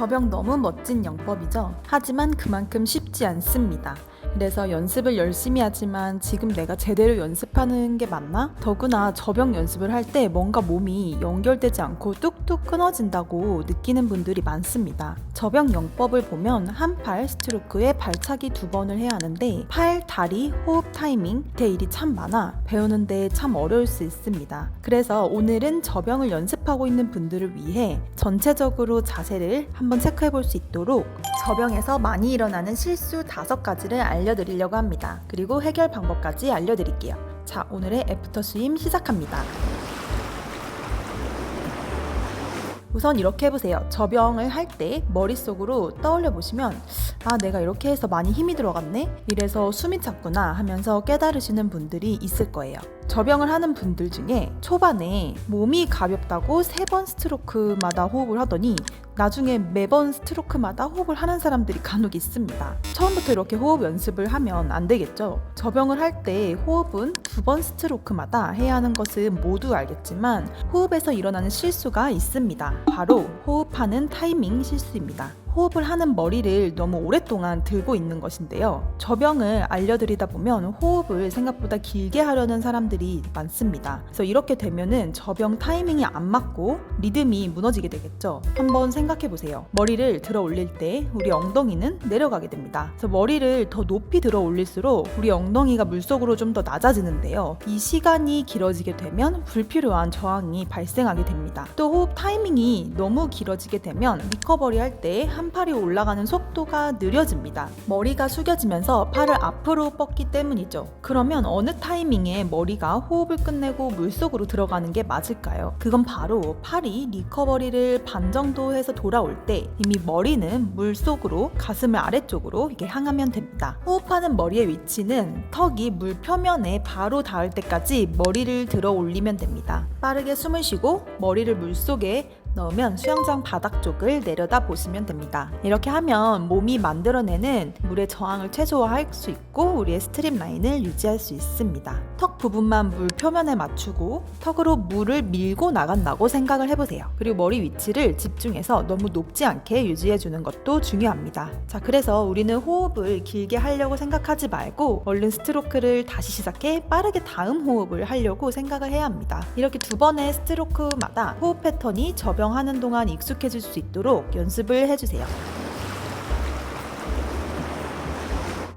저병 너무 멋진 영법이죠. 하지만 그만큼 쉽지 않습니다. 그래서 연습을 열심히 하지만 지금 내가 제대로 연습하는 게 맞나? 더구나 저병 연습을 할 때 뭔가 몸이 연결되지 않고 뚝뚝 끊어진다고 느끼는 분들이 많습니다. 저병 영법을 보면 한 팔 스트로크에 발차기 2번을 해야 하는데 팔, 다리, 호흡 타이밍, 디테일이 참 많아 배우는데 참 어려울 수 있습니다. 그래서 오늘은 저병을 연습하고 있는 분들을 위해 전체적으로 자세를 한번 체크해 볼 수 있도록 저병에서 많이 일어나는 실수 5가지를 알려드리려고 합니다. 그리고 해결 방법까지 알려드릴게요. 자, 오늘의 애프터 스윙 시작합니다. 우선 이렇게 해보세요. 저병을 할 때 머릿속으로 떠올려 보시면 내가 이렇게 해서 많이 힘이 들어갔네? 이래서 숨이 찼구나 하면서 깨달으시는 분들이 있을 거예요. 저병을 하는 분들 중에 초반에 몸이 가볍다고 3번 스트로크마다 호흡을 하더니 나중에 매번 스트로크마다 호흡을 하는 사람들이 간혹 있습니다. 처음부터 이렇게 호흡 연습을 하면 안 되겠죠. 저병을 할 때 호흡은 2번 스트로크마다 해야 하는 것은 모두 알겠지만 호흡에서 일어나는 실수가 있습니다. 바로 호흡하는 타이밍 실수입니다. 호흡을 하는 머리를 너무 오랫동안 들고 있는 것인데요. 저병을 알려드리다 보면 호흡을 생각보다 길게 하려는 사람들이 많습니다. 그래서 이렇게 되면은 저병 타이밍이 안 맞고 리듬이 무너지게 되겠죠. 한번 생각해 보세요. 머리를 들어 올릴 때 우리 엉덩이는 내려가게 됩니다. 그래서 머리를 더 높이 들어 올릴수록 우리 엉덩이가 물속으로 좀 더 낮아지는데요. 이 시간이 길어지게 되면 불필요한 저항이 발생하게 됩니다. 또 호흡 타이밍이 너무 길어지게 되면 리커버리 할 때 한 팔이 올라가는 속도가 느려집니다. 머리가 숙여지면서 팔을 앞으로 뻗기 때문이죠. 그러면 어느 타이밍에 머리가 호흡을 끝내고 물속으로 들어가는 게 맞을까요? 그건 바로 팔이 리커버리를 반 정도 해서 돌아올 때 이미 머리는 물속으로 가슴을 아래쪽으로 이렇게 향하면 됩니다. 호흡하는 머리의 위치는 턱이 물 표면에 바로 닿을 때까지 머리를 들어 올리면 됩니다. 빠르게 숨을 쉬고 머리를 물속에 넣으면 수영장 바닥 쪽을 내려다 보시면 됩니다. 이렇게 하면 몸이 만들어내는 물의 저항을 최소화할 수 있고 우리의 스트림 라인을 유지할 수 있습니다. 턱 부분만 물 표면에 맞추고 턱으로 물을 밀고 나간다고 생각을 해보세요. 그리고 머리 위치를 집중해서 너무 높지 않게 유지해주는 것도 중요합니다. 자, 그래서 우리는 호흡을 길게 하려고 생각하지 말고 얼른 스트로크를 다시 시작해 빠르게 다음 호흡을 하려고 생각을 해야 합니다. 이렇게 2번의 스트로크마다 호흡 패턴이 저병하는 동안 익숙해질 수 있도록 연습을 해주세요.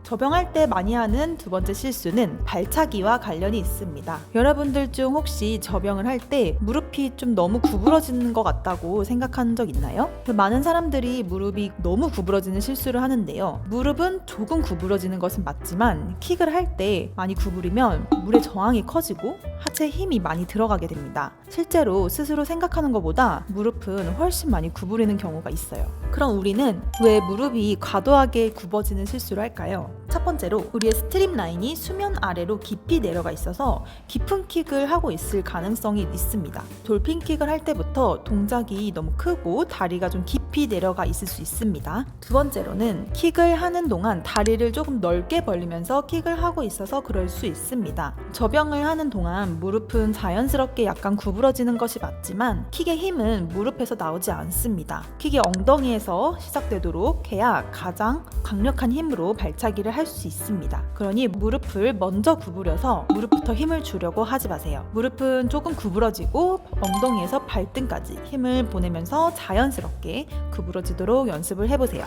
저병할 때 많이 하는 2번째 실수는 발차기와 관련이 있습니다. 여러분들 중 혹시 저병을 할 때 무릎이 좀 너무 구부러지는 것 같다고 생각한 적 있나요? 많은 사람들이 무릎이 너무 구부러지는 실수를 하는데요. 무릎은 조금 구부러지는 것은 맞지만 킥을 할 때 많이 구부리면 물의 저항이 커지고 하체에 힘이 많이 들어가게 됩니다. 실제로 스스로 생각하는 것보다 무릎은 훨씬 많이 구부리는 경우가 있어요. 그럼 우리는 왜 무릎이 과도하게 굽어지는 실수를 할까요? 첫 번째로 우리의 스트림 라인이 수면 아래로 깊이 내려가 있어서 깊은 킥을 하고 있을 가능성이 있습니다. 돌핀 킥을 할 때부터 동작이 너무 크고 다리가 좀 깊이 내려가 있을 수 있습니다. 두 번째로는 킥을 하는 동안 다리를 조금 넓게 벌리면서 킥을 하고 있어서 그럴 수 있습니다. 저병을 하는 동안 무릎은 자연스럽게 약간 구부러지는 것이 맞지만 킥의 힘은 무릎에서 나오지 않습니다. 킥이 엉덩이에서 시작되도록 해야 가장 강력한 힘으로 발차기를 할 수 있습니다. 그러니 무릎을 먼저 구부려서 무릎부터 힘을 주려고 하지 마세요. 무릎은 조금 구부러지고 엉덩이에서 발등까지 힘을 보내면서 자연스럽게 구부러지도록 연습을 해보세요.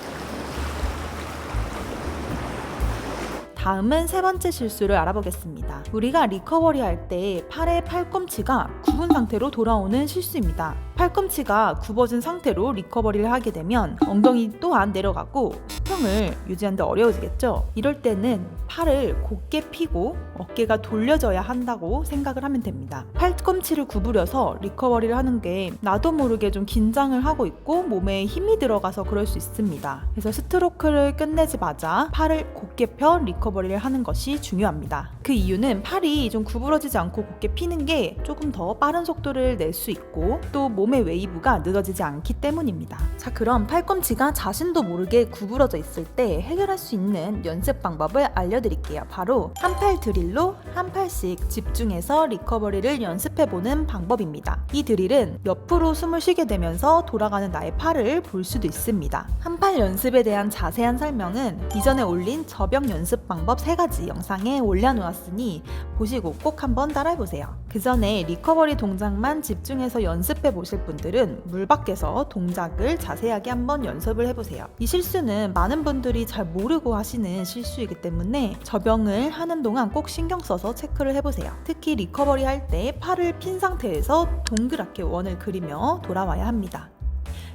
다음은 3번째 실수를 알아보겠습니다. 우리가 리커버리 할 때 팔의 팔꿈치가 굽은 상태로 돌아오는 실수입니다. 팔꿈치가 굽어진 상태로 리커버리를 하게 되면 엉덩이 또한 내려가고 수평을 유지하는데 어려워지겠죠? 이럴 때는 팔을 곧게 펴고 어깨가 돌려져야 한다고 생각을 하면 됩니다. 팔꿈치를 구부려서 리커버리를 하는 게 나도 모르게 좀 긴장을 하고 있고 몸에 힘이 들어가서 그럴 수 있습니다. 그래서 스트로크를 끝내자마자 팔을 곧게 펴 리커버리를 하는 것이 중요합니다. 그 이유는 팔이 좀 구부러지지 않고 곧게 피는 게 조금 더 빠른 속도를 낼 수 있고 또 몸의 웨이브가 늦어지지 않기 때문입니다. 자, 그럼 팔꿈치가 자신도 모르게 구부러져 있을 때 해결할 수 있는 연습 방법을 알려드릴게요. 바로 한 팔 드릴로 한 팔씩 집중해서 리커버리를 연습해보는 방법입니다. 이 드릴은 옆으로 숨을 쉬게 되면서 돌아가는 나의 팔을 볼 수도 있습니다. 한 팔 연습에 대한 자세한 설명은 이전에 올린 저병 연습 방법 3가지 영상에 올려놓았으니 보시고 꼭 한번 따라해보세요. 그 전에 리커버리 동작만 집중해서 연습해보실 분들은 물 밖에서 동작을 자세하게 한번 연습을 해보세요. 이 실수는 많은 분들이 잘 모르고 하시는 실수이기 때문에 저병을 하는 동안 꼭 신경 써서 체크를 해보세요. 특히 리커버리 할 때 팔을 핀 상태에서 동그랗게 원을 그리며 돌아와야 합니다.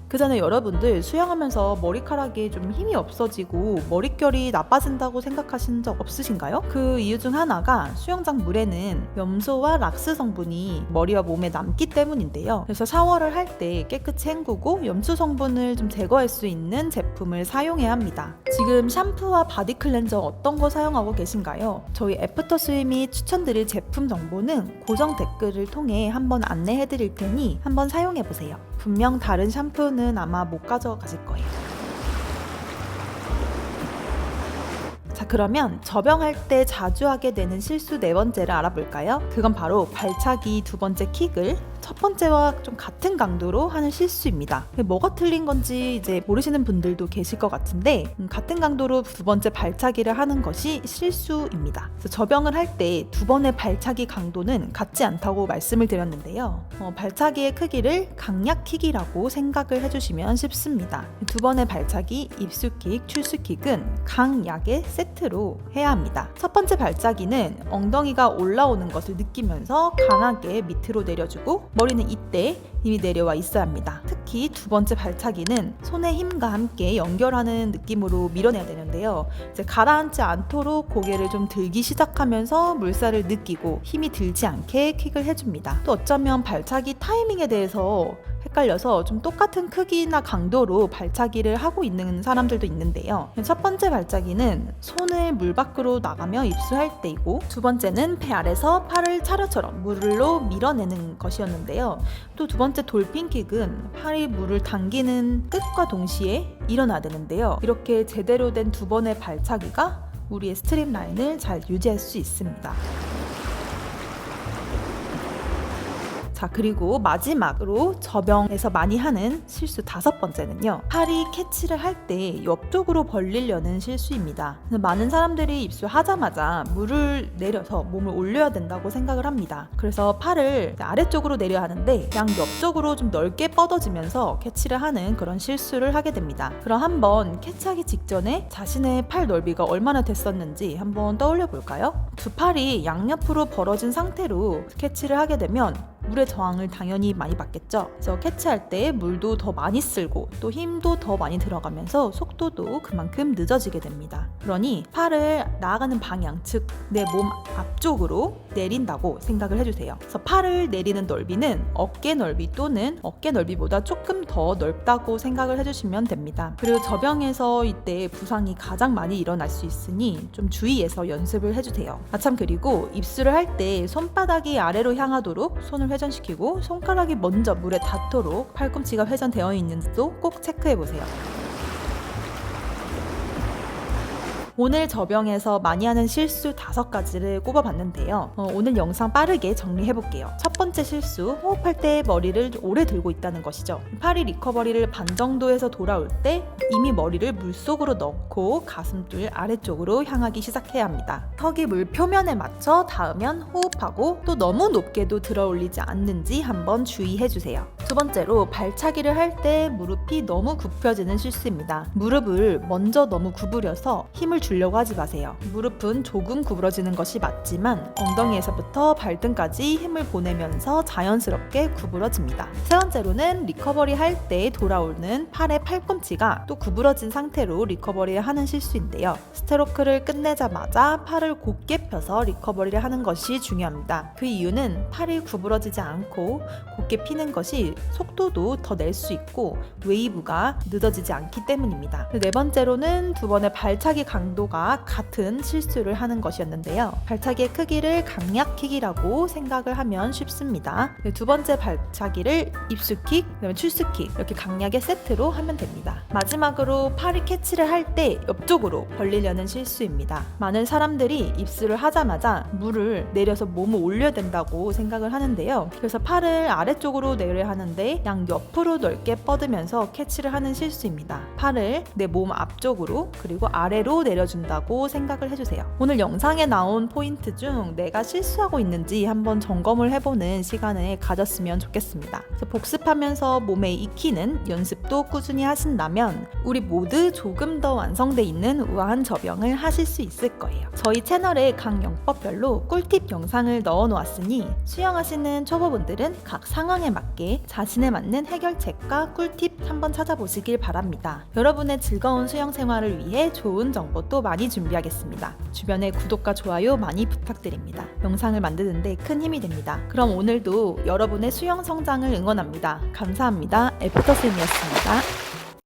그 전에 여러분들 수영하면서 머리카락에 좀 힘이 없어지고 머릿결이 나빠진다고 생각하신 적 없으신가요? 그 이유 중 하나가 수영장 물에는 염소와 락스 성분이 머리와 몸에 남기 때문인데요. 그래서 샤워를 할 때 깨끗이 헹구고 염수 성분을 좀 제거할 수 있는 제품을 사용해야 합니다. 지금 샴푸와 바디 클렌저 어떤 거 사용하고 계신가요? 저희 애프터 스위미 추천드릴 제품 정보는 고정 댓글을 통해 한번 안내해 드릴 테니 한번 사용해 보세요. 분명 다른 샴푸는 아마 못 가져가실 거예요. 자, 그러면 저병할 때 자주 하게 되는 실수 4번째를 알아볼까요? 그건 바로 발차기 2번째 킥을 첫 번째와 좀 같은 강도로 하는 실수입니다. 뭐가 틀린 건지 이제 모르시는 분들도 계실 것 같은데 같은 강도로 2번째 발차기를 하는 것이 실수입니다. 그래서 저병을 할 때 2번의 발차기 강도는 같지 않다고 말씀을 드렸는데요. 발차기의 크기를 강약킥이라고 생각을 해주시면 쉽습니다. 2번의 발차기, 입수킥, 출수킥은 강약의 세트로 해야 합니다. 첫 번째 발차기는 엉덩이가 올라오는 것을 느끼면서 강하게 밑으로 내려주고 머리는 이때 이미 내려와 있어야 합니다. 특히 2번째 발차기는 손의 힘과 함께 연결하는 느낌으로 밀어내야 되는데요. 이제 가라앉지 않도록 고개를 좀 들기 시작하면서 물살을 느끼고 힘이 들지 않게 킥을 해줍니다. 또 어쩌면 발차기 타이밍에 대해서 헷갈려서 좀 똑같은 크기나 강도로 발차기를 하고 있는 사람들도 있는데요. 첫 번째 발차기는 손을 물 밖으로 나가며 입수할 때이고, 두 번째는 배 아래서 팔을 차려처럼 물로 밀어내는 것이었는데요. 또 두 번째 돌핀킥은 팔이 물을 당기는 끝과 동시에 일어나야 되는데요. 이렇게 제대로 된 2번의 발차기가 우리의 스트림 라인을 잘 유지할 수 있습니다. 자, 그리고 마지막으로 저병에서 많이 하는 실수 5번째는요. 팔이 캐치를 할 때 옆쪽으로 벌리려는 실수입니다. 많은 사람들이 입수하자마자 물을 내려서 몸을 올려야 된다고 생각을 합니다. 그래서 팔을 아래쪽으로 내려야 하는데 양 옆쪽으로 좀 넓게 뻗어지면서 캐치를 하는 그런 실수를 하게 됩니다. 그럼 한번 캐치하기 직전에 자신의 팔 넓이가 얼마나 됐었는지 한번 떠올려 볼까요? 두 팔이 양옆으로 벌어진 상태로 캐치를 하게 되면 물의 저항을 당연히 많이 받겠죠. 그래서 캐치할 때 물도 더 많이 쓸고 또 힘도 더 많이 들어가면서 속도도 그만큼 늦어지게 됩니다. 그러니 팔을 나아가는 방향, 즉 내 몸 앞쪽으로 내린다고 생각을 해주세요. 그래서 팔을 내리는 넓이는 어깨 넓이 또는 어깨 넓이보다 조금 더 넓다고 생각을 해주시면 됩니다. 그리고 저병에서 이때 부상이 가장 많이 일어날 수 있으니 좀 주의해서 연습을 해주세요. 참, 그리고 입수를 할 때 손바닥이 아래로 향하도록 손을 회전시키고 손가락이 먼저 물에 닿도록 팔꿈치가 회전되어 있는지도 꼭 체크해보세요. 오늘 저병에서 많이 하는 실수 5가지를 꼽아봤는데요. 오늘 영상 빠르게 정리해볼게요. 첫 번째 실수, 호흡할 때 머리를 오래 들고 있다는 것이죠. 팔이 리커버리를 반 정도에서 돌아올 때 이미 머리를 물속으로 넣고 가슴둘 아래쪽으로 향하기 시작해야 합니다. 턱이 물 표면에 맞춰 닿으면 호흡하고 또 너무 높게도 들어 올리지 않는지 한번 주의해주세요. 두 번째로, 발차기를 할 때 무릎이 너무 굽혀지는 실수입니다. 무릎을 먼저 너무 구부려서 힘을 주려고 하지 마세요. 무릎은 조금 구부러지는 것이 맞지만 엉덩이에서부터 발등까지 힘을 보내면서 자연스럽게 구부러집니다. 세 번째로는, 리커버리 할 때 돌아오는 팔의 팔꿈치가 또 구부러진 상태로 리커버리를 하는 실수인데요. 스트로크를 끝내자마자 팔을 곧게 펴서 리커버리를 하는 것이 중요합니다. 그 이유는 팔이 구부러지지 않고 곧게 피는 것이 속도도 더 낼 수 있고 웨이브가 늦어지지 않기 때문입니다. 네 번째로는 두 번의 발차기 강도가 같은 실수를 하는 것이었는데요. 발차기의 크기를 강약킥이라고 생각을 하면 쉽습니다. 두 번째 발차기를 입수킥, 그다음에 출수킥 이렇게 강약의 세트로 하면 됩니다. 마지막으로 팔이 캐치를 할 때 옆쪽으로 벌리려는 실수입니다. 많은 사람들이 입수를 하자마자 물을 내려서 몸을 올려야 된다고 생각을 하는데요. 그래서 팔을 아래쪽으로 내려야 하는데 양 옆으로 넓게 뻗으면서 캐치를 하는 실수입니다. 팔을 내 몸 앞쪽으로 그리고 아래로 내려준다고 생각을 해주세요. 오늘 영상에 나온 포인트 중 내가 실수하고 있는지 한번 점검을 해보는 시간을 가졌으면 좋겠습니다. 그래서 복습하면서 몸에 익히는 연습도 꾸준히 하신다면 우리 모두 조금 더 완성돼 있는 우아한 저병을 하실 수 있을 거예요. 저희 채널에 각 영법별로 꿀팁 영상을 넣어 놓았으니 수영하시는 초보분들은 각 상황에 맞게 자신에 맞는 해결책과 꿀팁 한번 찾아보시길 바랍니다. 여러분의 즐거운 수영 생활을 위해 좋은 정보도 많이 준비하겠습니다. 주변에 구독과 좋아요 많이 부탁드립니다. 영상을 만드는데 큰 힘이 됩니다. 그럼 오늘도 여러분의 수영 성장을 응원합니다. 감사합니다. 애프터쌤이었습니다.